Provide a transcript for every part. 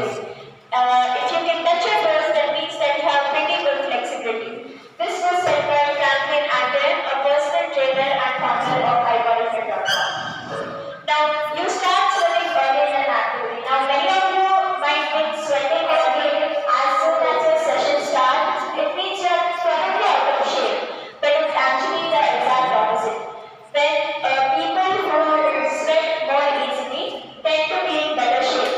theory. If you can touch your toes, that means that you have pretty good flexibility. This was said by Franklin Anton, a personal trainer and founder of iBodyFit.com. Now, you start sweating earlier than actively. Now, many of you might be sweating early as soon as your session starts. It means you're probably out of shape, but it's actually the exact opposite. When people who sweat more easily tend to be in better shape.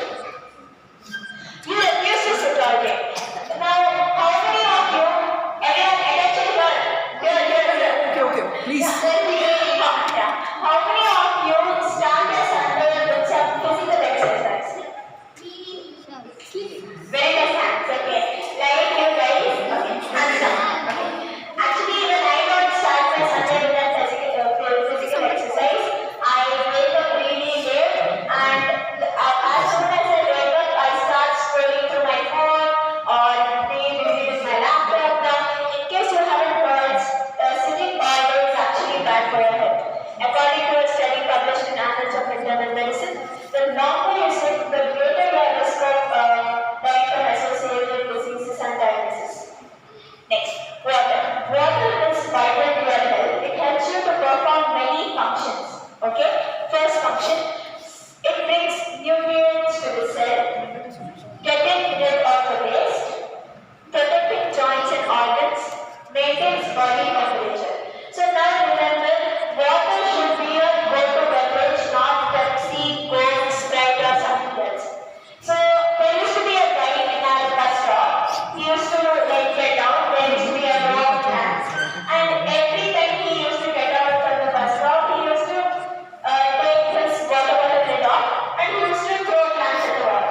You refuse to sit all day. Now, how many of you, everyone, attention here, Okay, please. How many of you start your Sunday with some physical exercise? Very nice hands, okay. Like you guys, okay, hands down. Okay. Actually, when I don't start my Sunday with that physical exercise, I wake up really late, and as soon as I wake up, I start scrolling through my phone or maybe with my laptop. Now, in case you haven't heard, sitting all day is actually bad for your health. According to a study published in Annals of Internal Medicine, the longer you sit, the greater your risk of life-associated diseases and diabetes. Next, water. Water is vital to your health. It helps you to perform many functions. Okay? First function, it brings nutrients to the cell, getting rid of the waste, protecting joints and organs, maintains body temperature. So now remember, water should be a go-to beverage, not Pepsi, Coke, Sprite or something else. So there used to be a guy in our bus stop. He used to get down. There used to be a row of plants, and every time he used to get out from the bus stop, he used to take his water bottle lid off, and he used to throw plants at the wall.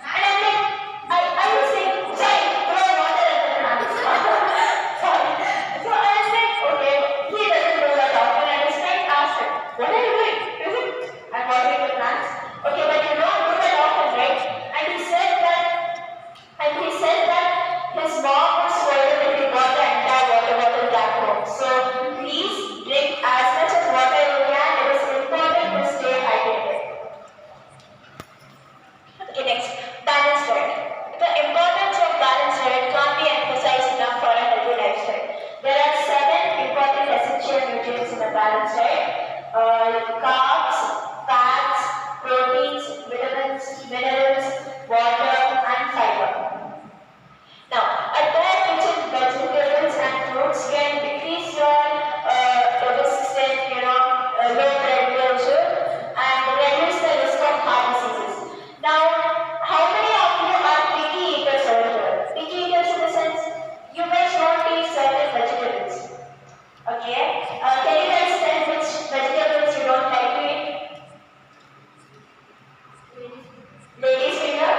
And I'm like, I was saying, sorry, throw water at the plants. Sorry. So I was like, okay, he doesn't do that often. And his friend asked him, what are you doing? He said, I'm watering the plants. Okay, but you don't do that often, right? And he said that his mom was scolded if he got the entire water bottle back home. So please drink as much as water you can. It is important to stay hydrated. Okay, next, balanced diet. The importance of balanced diet can't be emphasized enough for a healthy lifestyle. There are 7 important essential nutrients in a balanced diet: carbs, fats, proteins, vitamins, minerals, water, and fiber. Now, a diet rich in vegetables and fruits can decrease your resistant, low blood pressure and reduce the risk of heart diseases. Now, how many of you are picky eaters over here? Picky eaters in the sense, you may not eat certain vegetables. Okay? Can you guys tell which vegetables you don't like to eat? Ladies finger?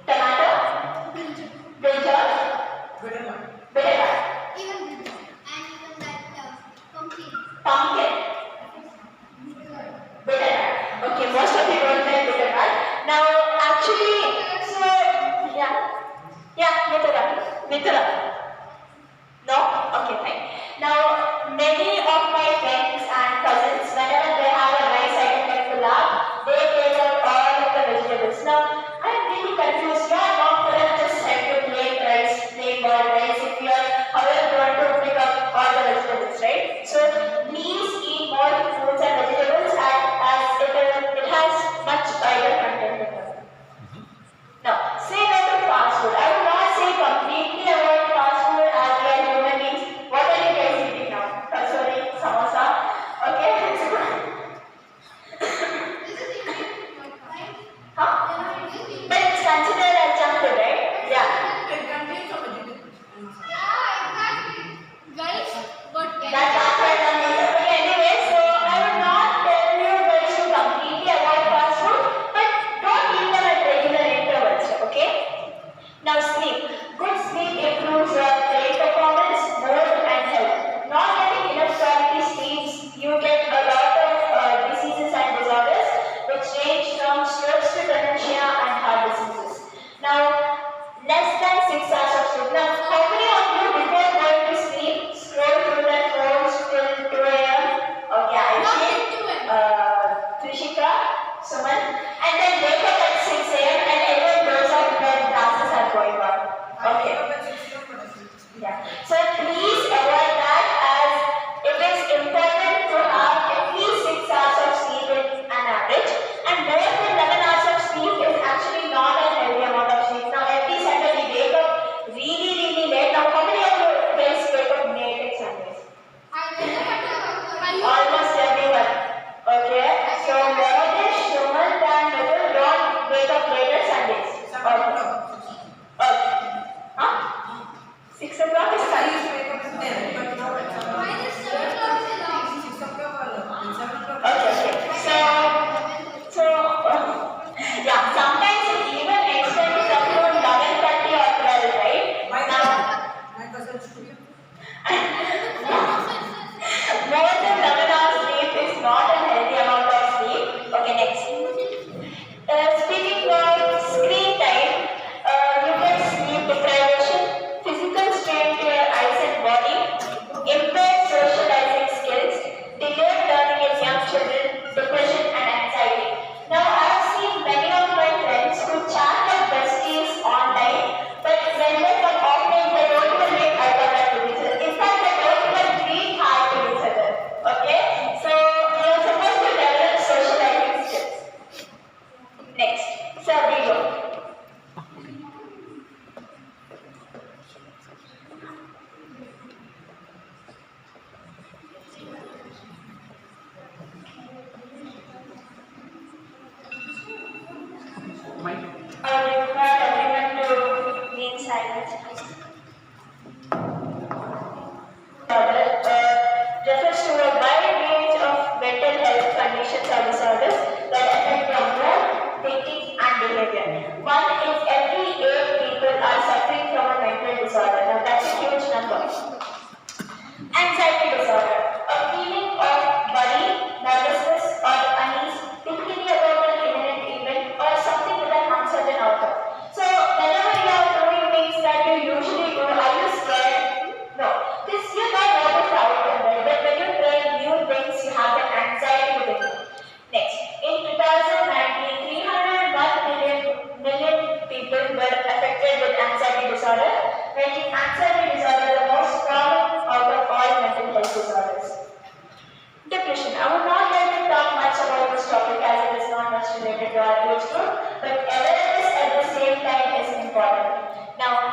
Tomato? Brinjal? Banana? Pumpkin? Banana. Okay, most of you don't like banana. Now, actually, so, Mithura. No? Okay, fine. Now, many of my friends and cousins, whenever they have a nice item like pulao, they take out all of the vegetables. Now, I'm really confused. You are not going to just have to plain rice, plain boiled rice if you are, however, going to pick up all the vegetables, right? So, please eat more fruits and vegetables as it has much fiber content in them. Now, say no to fast food. I will not say completely avoid fast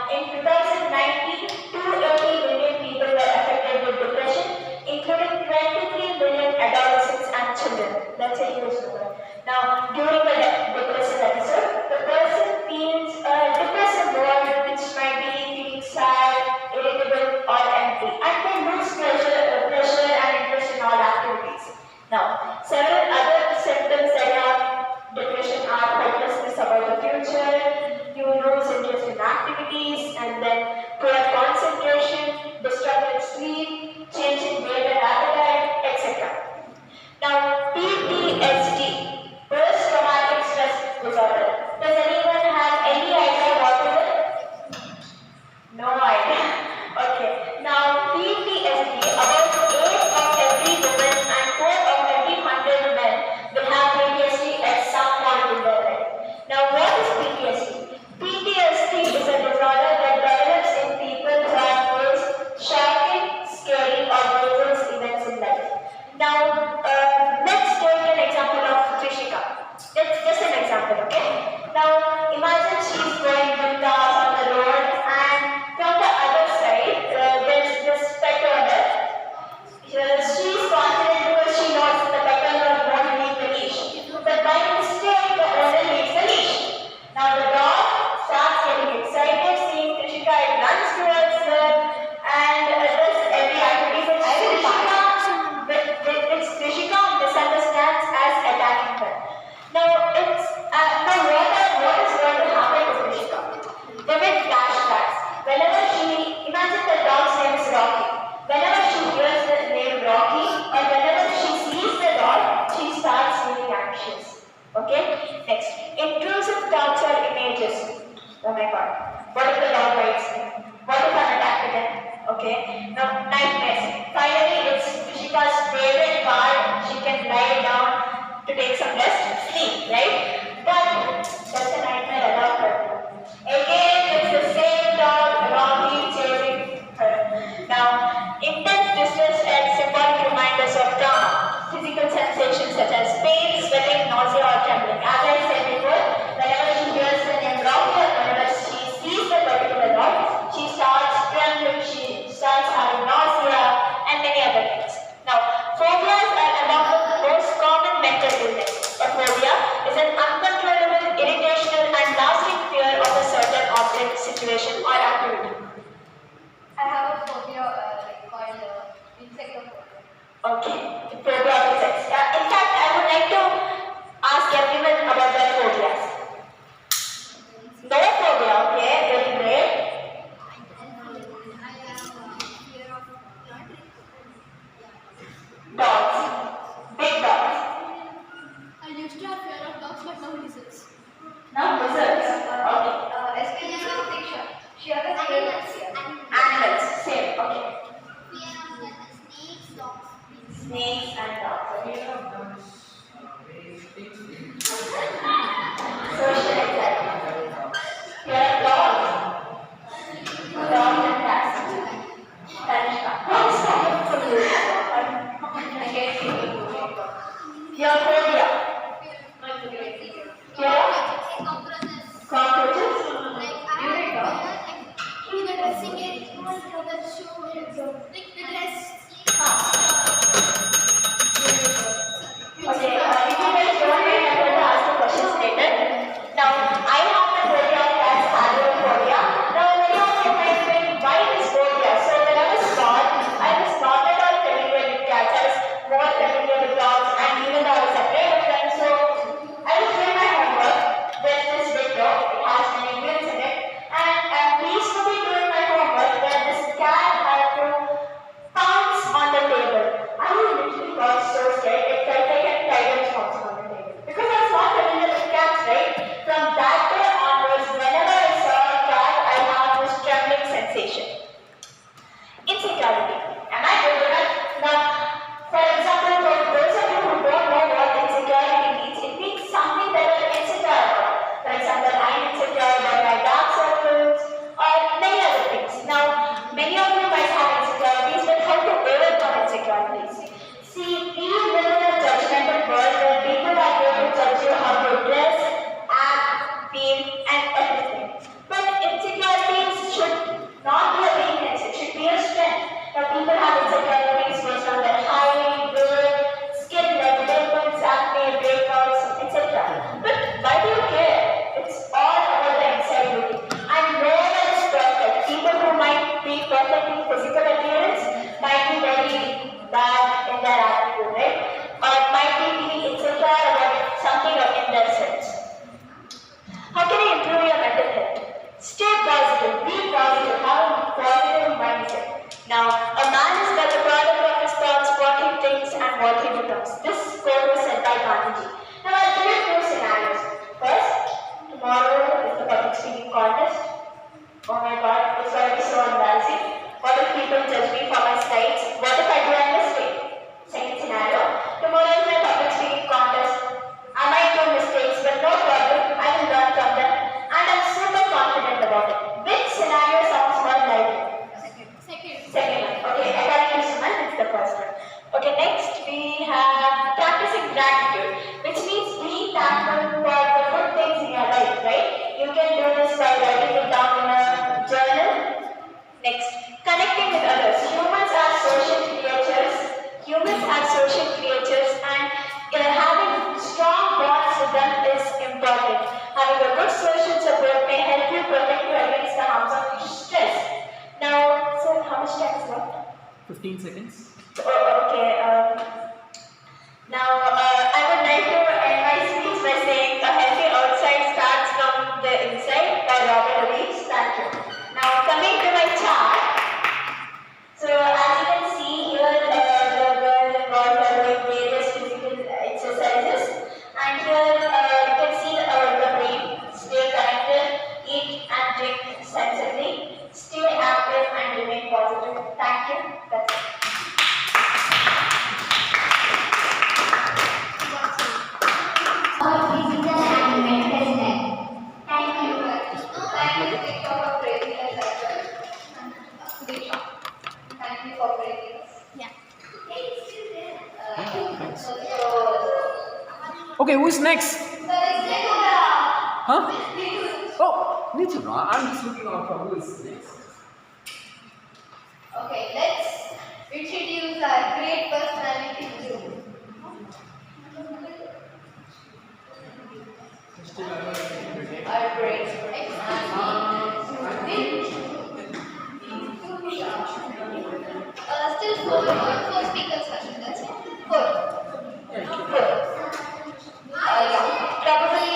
in 2019, 280 million people were affected with depression, including 23 million adolescents and children. That's a huge number. Now, during the depressive episode, the person feels a depressive mood, which might be feeling sad, irritable, or empty, and they lose pleasure and interest in all activities. Now, several other symptoms that are depression are hopelessness about the future, you lose interest in activities, and then poor concentration, disrupted sleep, change in weight and appetite, etc. Now, PTSD, post-traumatic stress disorder. Does anyone have any idea what is it? No idea. Okay. Now, PTSD, about 8 of every woman and 4 of every 100 men will have PTSD at some point in their life. Now, what is PTSD? PTSD is a disorder that develops in people who have faced shocking, scary, or dangerous events in life. Now, let's take an example of Trishika. That's just an example, okay? Now, imagine she's going with cars on the road, and from the other side, there's this pet owner. She's confident because she knows that the pet owner won't leave the leash. But by mistake, the owner leaves the leash. Now, the dog starts getting excited, seeing Trishika, it runs towards her, and does every activity which Trishika misunderstands as attacking her. Now, what is going to happen to Trishika? Vivid flashbacks. Whenever imagine the dog's name is Rocky. Whenever she hears the name Rocky, or whenever she sees the dog, she starts feeling anxious. Okay? Next, intrusive torture images. Oh my God. What if the dog bites me? What if I'm attacked again? Okay? Now, nightmares. Finally, it's Trishika's favorite part. She can lie down to take some rest, sleep, right? But that's a nightmare about her. Again, it's the same dog, Rocky, chasing her. Now, intense distress and symbolic reminders of trauma. Physical sensations such as pain, sweating, nausea, or trembling. As I said before, whenever she hears the name Rocky, or whenever she sees the particular dog, she starts trembling, she starts having nausea, and many other things. Now, phobias are among the most common mental illness. A phobia is an uncontrollable, irritational, and lasting fear of a certain object, situation, or activity. I have a phobia called insectophobia. Okay, phobia of insects. In fact, I would like to ask everyone about their phobias. No phobia, okay, very great. Dogs, big dogs. I used to have fear of dogs, but now lizards. Now lizards. Okay. Especially Sudhiksha. She has a fear of fear. Animals, same. Okay. Snakes, dogs. Snakes and dogs. Okay. Social anxiety. Fear of dogs. Dogs and cats. Tanishka. What is coming from you? Your phobia. Fear of cockroaches. Okay, if you guys don't mind, I'm going to ask the questions later. Now, I have the phobia of cats, phobia. Now, many of you might think, why this phobia? So, when I was not at all familiar with cats. I was more familiar with dogs, and even though I was afraid of them, so I was doing my homework. There's this video, it has many grills in it, and I'm pleased to be doing my homework where this cat had to pounce on the table. I literally got so scared, it felt like a tiger pouncing on the table. Because I was not familiar with cats, right? From that social creatures, and having strong bonds with them is important. Having a good social support may help you protect you against the harms of stress. Now, sir, how much time is left? 15 seconds. Oh, okay. Now, I would like to end my speech by saying a healthy outside starts from the inside by Robert Rees. Thank you. Now, coming to my chart. So, as you can see here, the girl involved are doing various physical exercises. And here, you can see the brain. Stay connected, eat and drink sensibly, stay active and remain positive. Thank you. That's it. Physical and mental health. Thank you. Thank you, Sudhiksha, for praising us as well. Sudhiksha, thank you for praising us. Yeah. Okay, who is next? Sir, it's Nicola. Huh? Oh, Nichula. I'm just looking out for who is next. Okay, let's introduce our great personality to you. Our great still four speakers, Harshit, that's it. Four. Yeah. Probably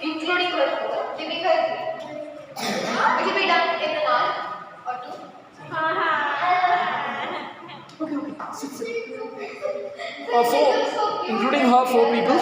including her four, giving her three. It will be done in an hour or two. Okay. Sit. Four, including her, 4 people.